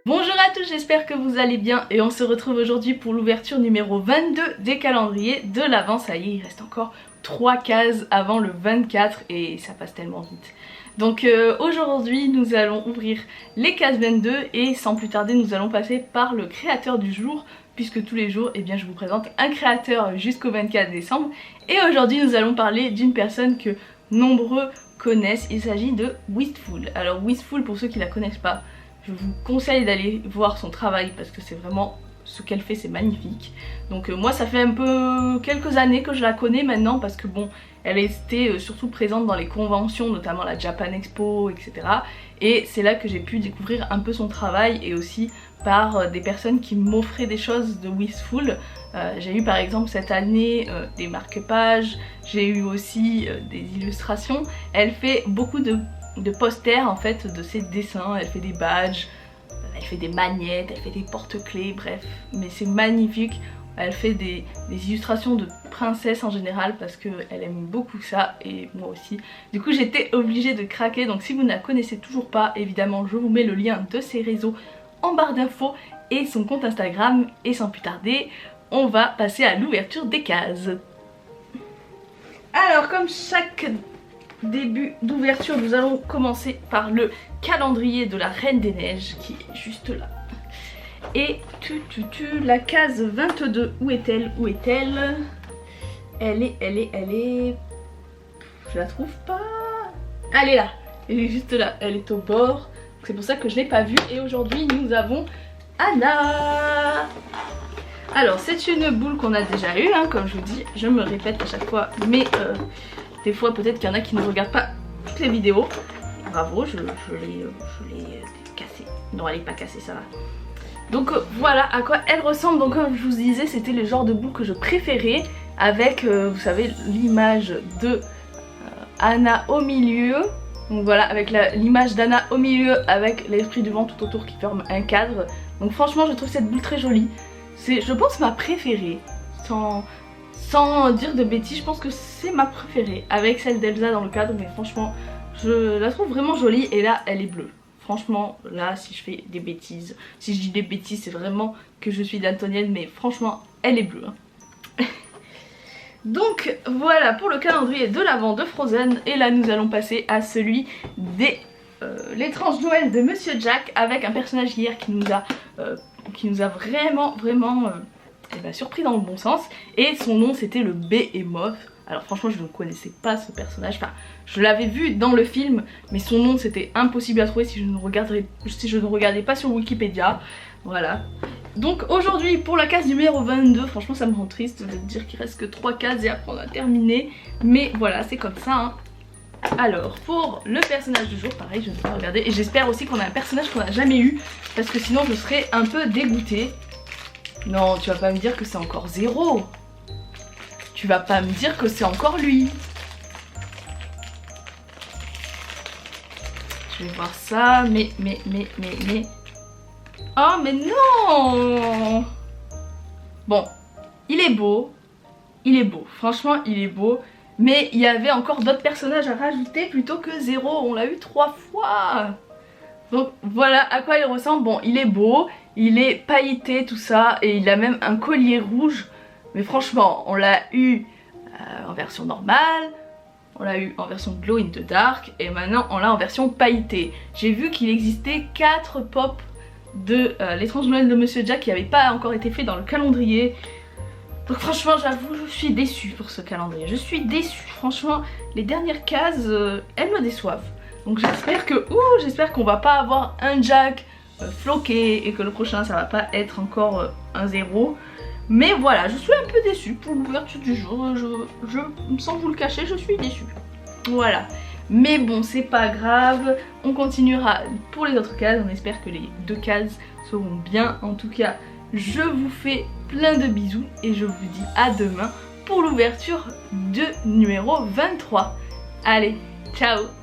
Bonjour à tous, j'espère que vous allez bien et on se retrouve aujourd'hui pour l'ouverture numéro 22 des calendriers de l'Avent. Ça y est, il reste encore 3 cases avant le 24 et ça passe tellement vite. Donc aujourd'hui nous allons ouvrir les cases 22 et sans plus tarder nous allons passer par le créateur du jour, puisque tous les jours je vous présente un créateur jusqu'au 24 décembre. Et aujourd'hui nous allons parler d'une personne que nombreux connaissent, il s'agit de Wistful. Alors Wistful, pour ceux qui la connaissent pas, je vous conseille d'aller voir son travail parce que c'est vraiment ce qu'elle fait, c'est magnifique. Donc moi ça fait un peu quelques années que je la connais maintenant parce que bon, elle était surtout présente dans les conventions, notamment la Japan Expo, etc. Et c'est là que j'ai pu découvrir un peu son travail et aussi par des personnes qui m'offraient des choses de Wistful. J'ai eu par exemple cette année des marque-pages, j'ai eu aussi des illustrations. Elle fait beaucoup de posters en fait de ses dessins, elle fait des badges, elle fait des magnettes, elle fait des porte-clés, bref, mais c'est magnifique. Elle fait des illustrations de princesses en général parce qu'elle aime beaucoup ça et moi aussi. Du coup j'étais obligée de craquer, donc si vous ne la connaissez toujours pas, évidemment je vous mets le lien de ses réseaux en barre d'infos et son compte Instagram. Et sans plus tarder, on va passer à l'ouverture des cases. Alors comme chaque début d'ouverture, nous allons commencer par le calendrier de la Reine des Neiges qui est juste là. Et la case 22, où est-elle? Où est-elle? Elle est... Je la trouve pas. Elle est là, elle est juste là, elle est au bord. C'est pour ça que je l'ai pas vue. Et aujourd'hui nous avons Anna. Alors c'est une boule qu'on a déjà eue, hein, comme je vous dis, je me répète à chaque fois, mais des fois peut-être qu'il y en a qui ne regardent pas toutes les vidéos. Bravo, je l'ai cassée. Non, elle n'est pas cassée, ça va. Donc voilà à quoi elle ressemble. Donc comme je vous disais, c'était le genre de boule que je préférais, avec vous savez l'image de Anna au milieu. Donc voilà, avec l'image d'Anna au milieu avec l'esprit du vent tout autour qui forme un cadre. Donc franchement je trouve cette boule très jolie. C'est, je pense, ma préférée. Sans dire de bêtises, je pense que c'est ma préférée avec celle d'Elsa dans le cadre, mais franchement je la trouve vraiment jolie. Et là elle est bleue. Franchement là, si je fais des bêtises, si je dis des bêtises, c'est vraiment que je suis daltonienne, mais franchement elle est bleue, hein. Donc voilà pour le calendrier de l'Avent de Frozen. Et là nous allons passer à celui des l'étrange Noël de Monsieur Jack, avec un personnage hier qui nous a vraiment surpris dans le bon sens. Et son nom c'était le Behemoth. Alors franchement je ne connaissais pas ce personnage, enfin je l'avais vu dans le film, mais son nom c'était impossible à trouver si je ne regardais pas sur Wikipédia. Voilà. Donc aujourd'hui pour la case numéro 22, franchement ça me rend triste de dire qu'il reste que 3 cases et après on a terminé. Mais voilà, c'est comme ça, hein. Alors pour le personnage du jour, pareil je ne vais pas regarder. Et j'espère aussi qu'on a un personnage qu'on n'a jamais eu, parce que sinon je serais un peu dégoûtée. Non, tu vas pas me dire que c'est encore Zéro. Tu vas pas me dire que c'est encore lui. Je vais voir ça, mais... Oh mais non! Bon, il est beau, franchement il est beau. Mais il y avait encore d'autres personnages à rajouter plutôt que Zéro, on l'a eu 3 fois. Donc voilà à quoi il ressemble. Bon, il est beau, il est pailleté tout ça, et il a même un collier rouge. Mais franchement, on l'a eu en version normale, on l'a eu en version glow in the dark, et maintenant on l'a en version pailletée. J'ai vu qu'il existait 4 pop de l'étrange Noël de Monsieur Jack qui n'avaient pas encore été fait dans le calendrier. Donc franchement j'avoue, je suis déçue pour ce calendrier, je suis déçue. Franchement les dernières cases, elles me déçoivent. Donc j'espère qu'on va pas avoir un Jack floqué et que le prochain ça va pas être encore un Zéro. Mais voilà, je suis un peu déçue pour l'ouverture du jour, sans vous le cacher, je suis déçue. Voilà. Mais bon, c'est pas grave, on continuera pour les autres cases, on espère que les 2 cases seront bien. En tout cas, je vous fais plein de bisous et je vous dis à demain pour l'ouverture de numéro 23. Allez, ciao!